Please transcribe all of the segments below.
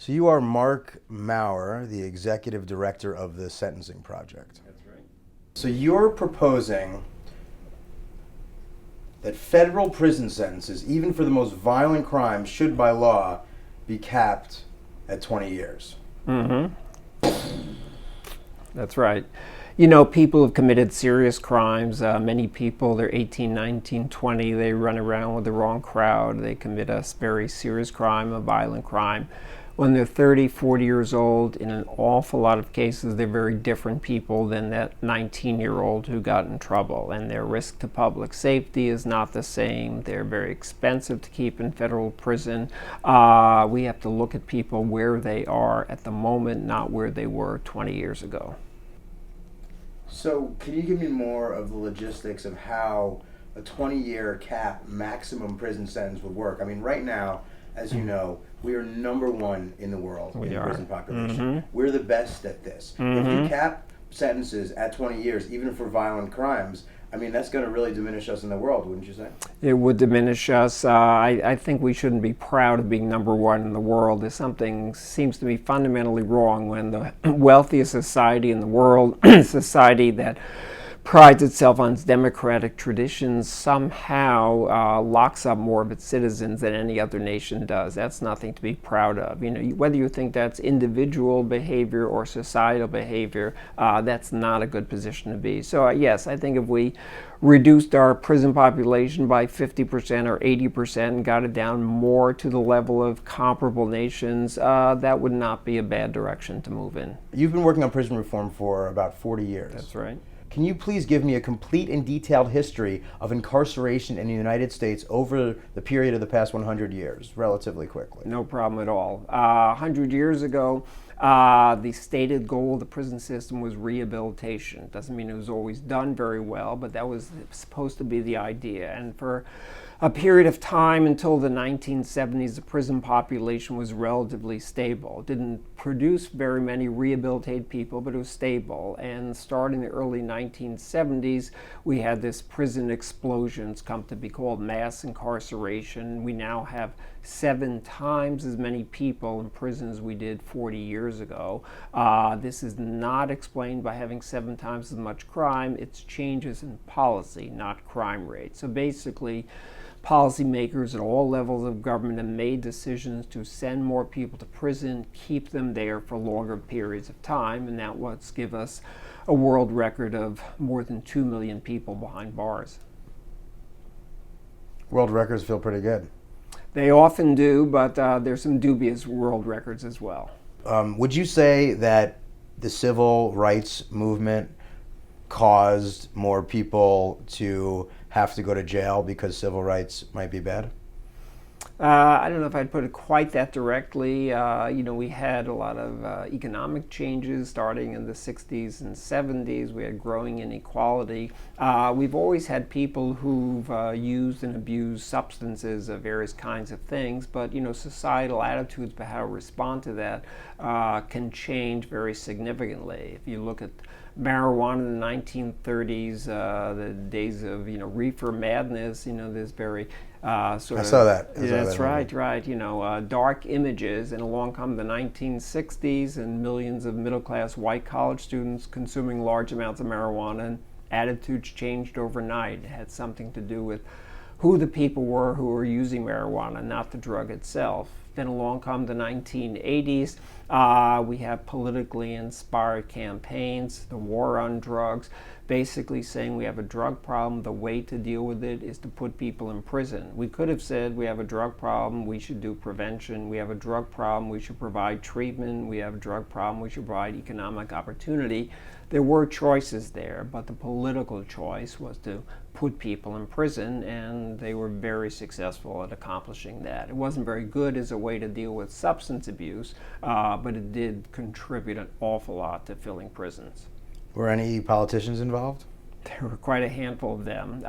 So you are Marc Mauer, the executive director of the Sentencing Project. That's right. So you're proposing that federal prison sentences, even for the most violent crimes, should by law be capped at 20 years. Mm-hmm. That's right. You know, people have committed serious crimes. Many people, they're 18, 19, 20, they run around with the wrong crowd. They commit a very serious crime, a violent crime. When they're 30, 40 years old, in an awful lot of cases, they're very different people than that 19-year-old who got in trouble. And their risk to public safety is not the same. They're very expensive to keep in federal prison. We have to look at people where they are at the moment, not where they were 20 years ago. So can you give me more of the logistics of how a 20-year cap maximum prison sentence would work? I mean, right now, as you know, we are number one in the world in prison population. Mm-hmm. We're the best at this. Mm-hmm. If you cap sentences at 20 years, even for violent crimes, I mean, that's going to really diminish us in the world, wouldn't you say? It would diminish us. I think we shouldn't be proud of being number one in the world. There's something seems to be fundamentally wrong when the wealthiest society in the world, society that prides itself on its democratic traditions, somehow locks up more of its citizens than any other nation does. That's nothing to be proud of. You know, whether you think that's individual behavior or societal behavior, that's not a good position to be. So yes, I think if we reduced our prison population by 50% or 80% and got it down more to the level of comparable nations, that would not be a bad direction to move in. You've been working on prison reform for about 40 years. That's right. Can you please give me a complete and detailed history of incarceration in the United States over the period of the past 100 years, relatively quickly? No problem at all. 100 years ago, the stated goal of the prison system was rehabilitation. Doesn't mean it was always done very well, but that was supposed to be the idea. And for a period of time until the 1970s, the prison population was relatively stable. It didn't produce very many rehabilitated people, but it was stable. And starting in the early 1970s, we had this prison explosion. It's come to be called mass incarceration. We now have 7 times as many people in prison as we did 40 years ago. This is not explained by having 7 times as much crime. It's changes in policy, not crime rate. So basically, policymakers at all levels of government have made decisions to send more people to prison, keep them there for longer periods of time, and that what's give us a world record of more than 2 million people behind bars. World records feel pretty good. They often do, but there's some dubious world records as well. Would you say that the civil rights movement caused more people to have to go to jail because civil rights might be bad? I don't know if I'd put it quite that directly. We had a lot of economic changes starting in the 60s and 70s. We had growing inequality. We've always had people who've used and abused substances of various kinds of things, but societal attitudes about how to respond to that can change very significantly. If you look at marijuana in the 1930s, the days of reefer madness, there's very I saw that. That's right. Dark images, and along come the 1960s, and millions of middle-class white college students consuming large amounts of marijuana, and attitudes changed overnight. It had something to do with who the people were who were using marijuana, not the drug itself. Then along come the 1980s. We have politically inspired campaigns, the war on drugs, basically saying we have a drug problem. The way to deal with it is to put people in prison. We could have said we have a drug problem, we should do prevention. We have a drug problem, we should provide treatment. We have a drug problem, we should provide economic opportunity. There were choices there, but the political choice was to put people in prison, and they were very successful at accomplishing that. It wasn't very good as a way to deal with substance abuse, but it did contribute an awful lot to filling prisons. Were any politicians involved? There were quite a handful of them,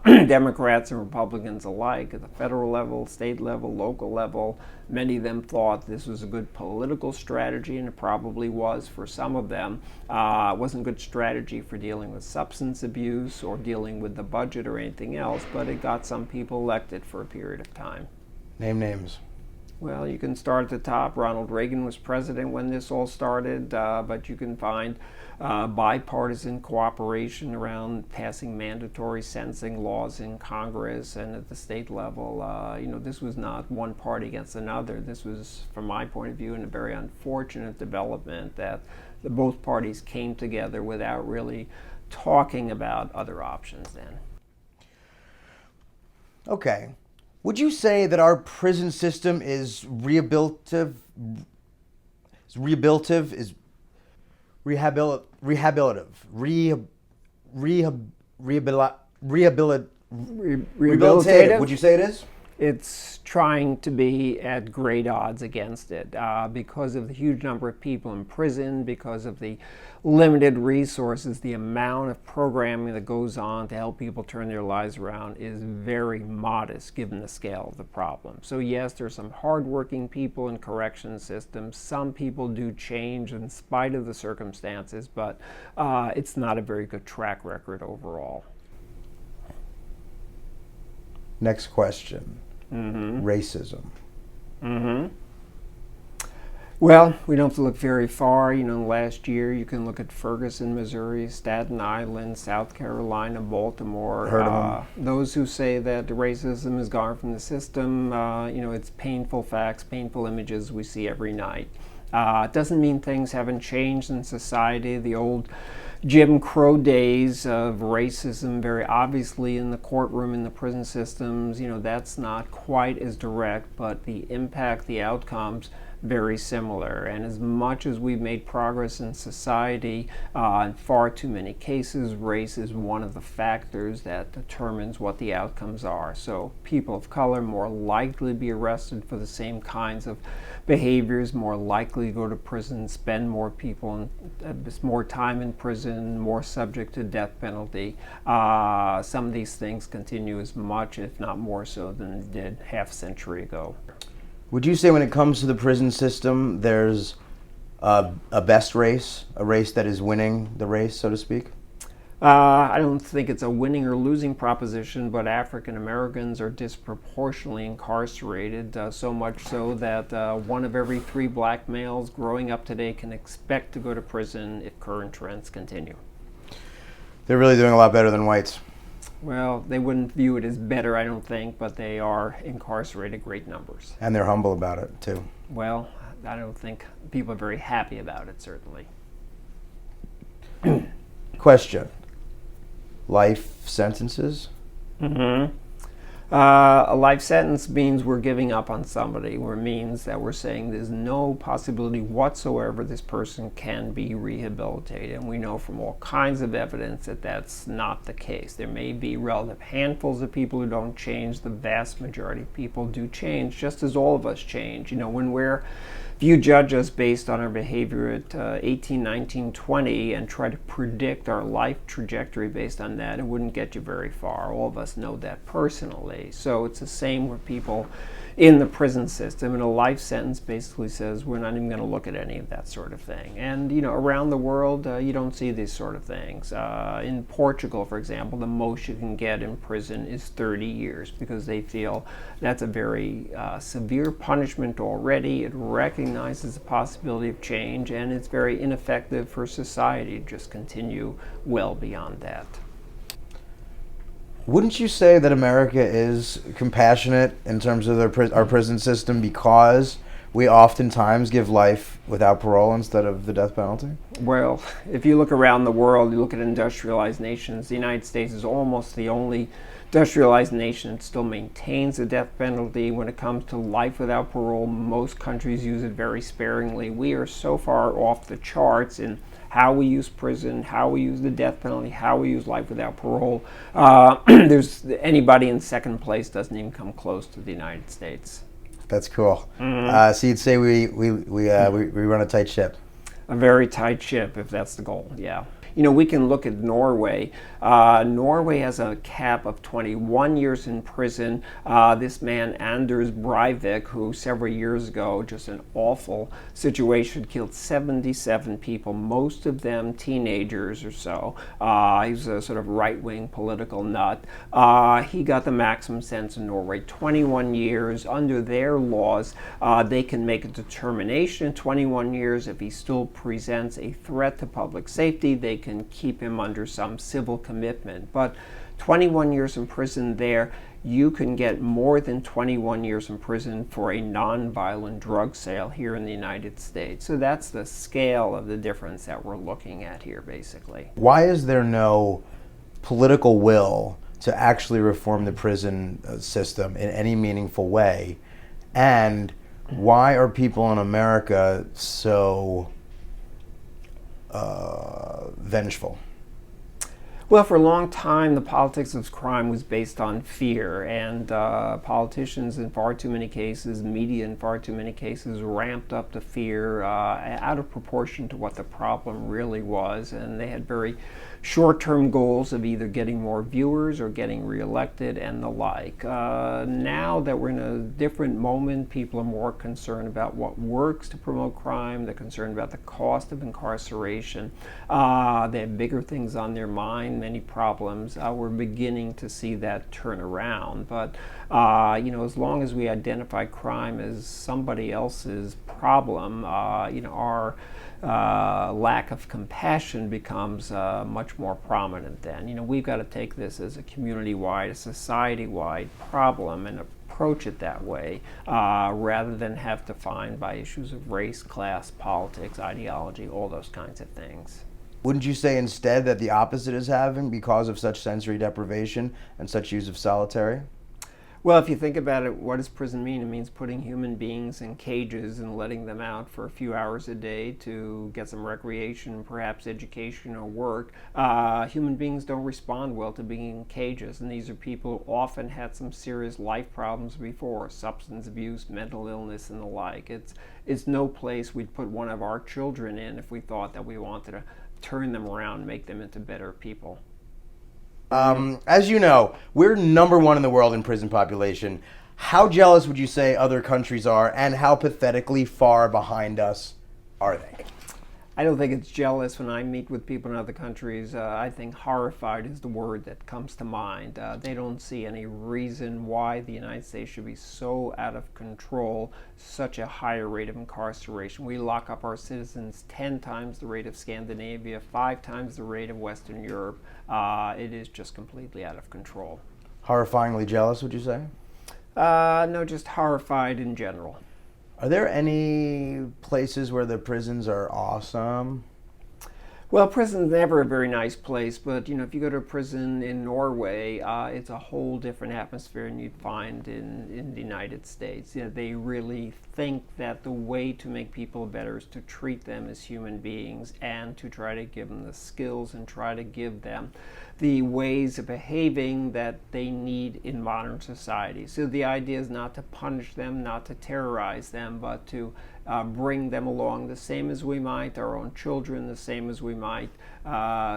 Democrats and Republicans alike, at the federal level, state level, local level. Many of them thought this was a good political strategy, and it probably was for some of them. It wasn't a good strategy for dealing with substance abuse or dealing with the budget or anything else, but it got some people elected for a period of time. Name names. Well, you can start at the top. Ronald Reagan was president when this all started, but you can find bipartisan cooperation around passing mandatory sentencing laws in Congress and at the state level. This was not one party against another. This was, from my point of view, a very unfortunate development that both parties came together without really talking about other options then. Okay. Would you say that our prison system is rehabilitative? Rehabilitative? Would you say it is? It's trying to be at great odds against it because of the huge number of people in prison, because of the limited resources. The amount of programming that goes on to help people turn their lives around is very modest given the scale of the problem. So yes, there's some hardworking people in correction systems. Some people do change in spite of the circumstances, but it's not a very good track record overall. Next question. Racism. Well, we don't have to look very far. Last year you can look at Ferguson, Missouri, Staten Island, South Carolina, Baltimore. Heard of them. Those who say that racism is gone from the system, it's painful facts, painful images we see every night. It doesn't mean things haven't changed in society. The old Jim Crow days of racism, very obviously in the courtroom, in the prison systems, that's not quite as direct, but the impact, the outcomes, very similar. And as much as we've made progress in society, in far too many cases, race is one of the factors that determines what the outcomes are. So people of color more likely to be arrested for the same kinds of behaviors, more likely to go to prison, spend more more time in prison, more subject to death penalty. Some of these things continue as much, if not more so, than they did half a century ago. Would you say when it comes to the prison system, there's a best race, a race that is winning the race, so to speak? I don't think it's a winning or losing proposition, but African Americans are disproportionately incarcerated, so much so that 1 of every 3 black males growing up today can expect to go to prison if current trends continue. They're really doing a lot better than whites. Well, they wouldn't view it as better, I don't think, but they are incarcerated great numbers. And they're humble about it, too. Well, I don't think people are very happy about it, certainly. Question. Life sentences? A life sentence means we're giving up on somebody, or means that we're saying there's no possibility whatsoever this person can be rehabilitated. And we know from all kinds of evidence that that's not the case. There may be relative handfuls of people who don't change. The vast majority of people do change, just as all of us change. If you judge us based on our behavior at 18, 19, 20 and try to predict our life trajectory based on that, it wouldn't get you very far. All of us know that personally. So it's the same with people in the prison system. And a life sentence basically says we're not even going to look at any of that sort of thing. And, around the world, you don't see these sort of things. In Portugal, for example, the most you can get in prison is 30 years because they feel that's a very severe punishment already. It recognizes the possibility of change, and it's very ineffective for society to just continue well beyond that. Wouldn't you say that America is compassionate in terms of our prison system because we oftentimes give life without parole instead of the death penalty? Well, if you look around the world, you look at industrialized nations, the United States is almost the only industrialized nation that still maintains the death penalty. When it comes to life without parole, most countries use it very sparingly. We are so far off the charts in how we use prison, how we use the death penalty, how we use life without parole. There's anybody in second place doesn't even come close to the United States. That's cool. So you'd say we run a tight ship. A very tight ship, if that's the goal, yeah. we can look at Norway. Norway has a cap of 21 years in prison. This man, Anders Breivik, who several years ago, just an awful situation, killed 77 people, most of them teenagers or so. He was a sort of right-wing political nut. He got the maximum sentence in Norway, 21 years. Under their laws, they can make a determination in 21 years. If he still presents a threat to public safety, they can keep him under some civil commitment. But 21 years in prison there, you can get more than 21 years in prison for a nonviolent drug sale here in the United States. So that's the scale of the difference that we're looking at here, basically. Why is there no political will to actually reform the prison system in any meaningful way? And why are people in America so vengeful? Well, for a long time, the politics of crime was based on fear, and politicians in far too many cases, media in far too many cases, ramped up the fear out of proportion to what the problem really was, and they had very short-term goals of either getting more viewers or getting reelected and the like. Now that we're in a different moment, people are more concerned about what works to promote crime. They're concerned about the cost of incarceration. They have bigger things on their mind, many problems. We're beginning to see that turn around. But as long as we identify crime as somebody else's problem, our lack of compassion becomes much more prominent then. We've got to take this as a community-wide, a society-wide problem and approach it that way rather than have to find by issues of race, class, politics, ideology, all those kinds of things. Wouldn't you say instead that the opposite is happening because of such sensory deprivation and such use of solitary? Well, if you think about it, what does prison mean? It means putting human beings in cages and letting them out for a few hours a day to get some recreation, perhaps education or work. Human beings don't respond well to being in cages, and these are people who often had some serious life problems before, substance abuse, mental illness, and the like. It's no place we'd put one of our children in if we thought that we wanted to turn them around and make them into better people. As you know, we're #1 in the world in prison population. How jealous would you say other countries are, and how pathetically far behind us are they? I don't think it's jealous when I meet with people in other countries. I think horrified is the word that comes to mind. They don't see any reason why the United States should be so out of control, such a higher rate of incarceration. We lock up our citizens 10 times the rate of Scandinavia, 5 times the rate of Western Europe. It is just completely out of control. Horrifyingly jealous, would you say? No, just horrified in general. Are there any places where the prisons are awesome? Well, prison's never a very nice place, but if you go to a prison in Norway, it's a whole different atmosphere than you'd find in the United States. They really think that the way to make people better is to treat them as human beings and to try to give them the skills and try to give them the ways of behaving that they need in modern society. So the idea is not to punish them, not to terrorize them, but to bring them along the same as we might our own children, the same as we might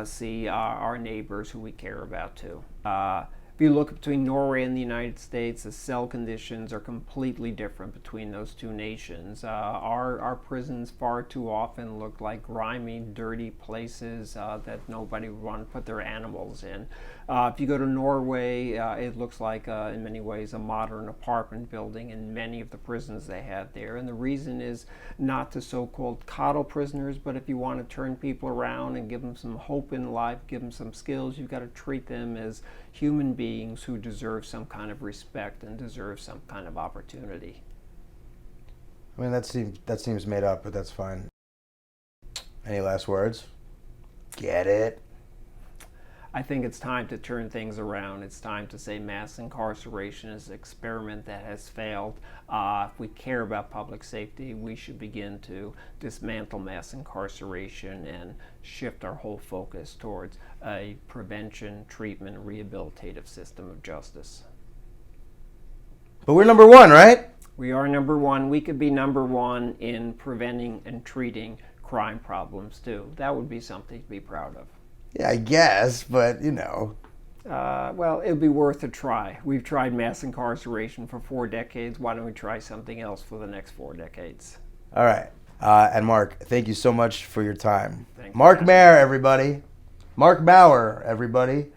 see our neighbors who we care about too. If you look between Norway and the United States, the cell conditions are completely different between those two nations. Our prisons far too often look like grimy, dirty places that nobody would want to put their animals in. If you go to Norway, it looks like, in many ways, a modern apartment building in many of the prisons they have there. And the reason is not to so-called coddle prisoners, but if you want to turn people around and give them some hope in life, give them some skills, you've got to treat them as human beings who deserve some kind of respect and deserve some kind of opportunity. I mean, that seems made up, but that's fine. Any last words? Get it? I think it's time to turn things around. It's time to say mass incarceration is an experiment that has failed. If we care about public safety, we should begin to dismantle mass incarceration and shift our whole focus towards a prevention, treatment, rehabilitative system of justice. But we're #1, right? We are #1. We could be #1 in preventing and treating crime problems too. That would be something to be proud of. Yeah, I guess, but you know. Well, it would be worth a try. We've tried mass incarceration for 4 decades. Why don't we try something else for the next 4 decades? All right. And Mark, thank you so much for your time. Thanks. Marc Mauer, everybody. Marc Mauer, everybody.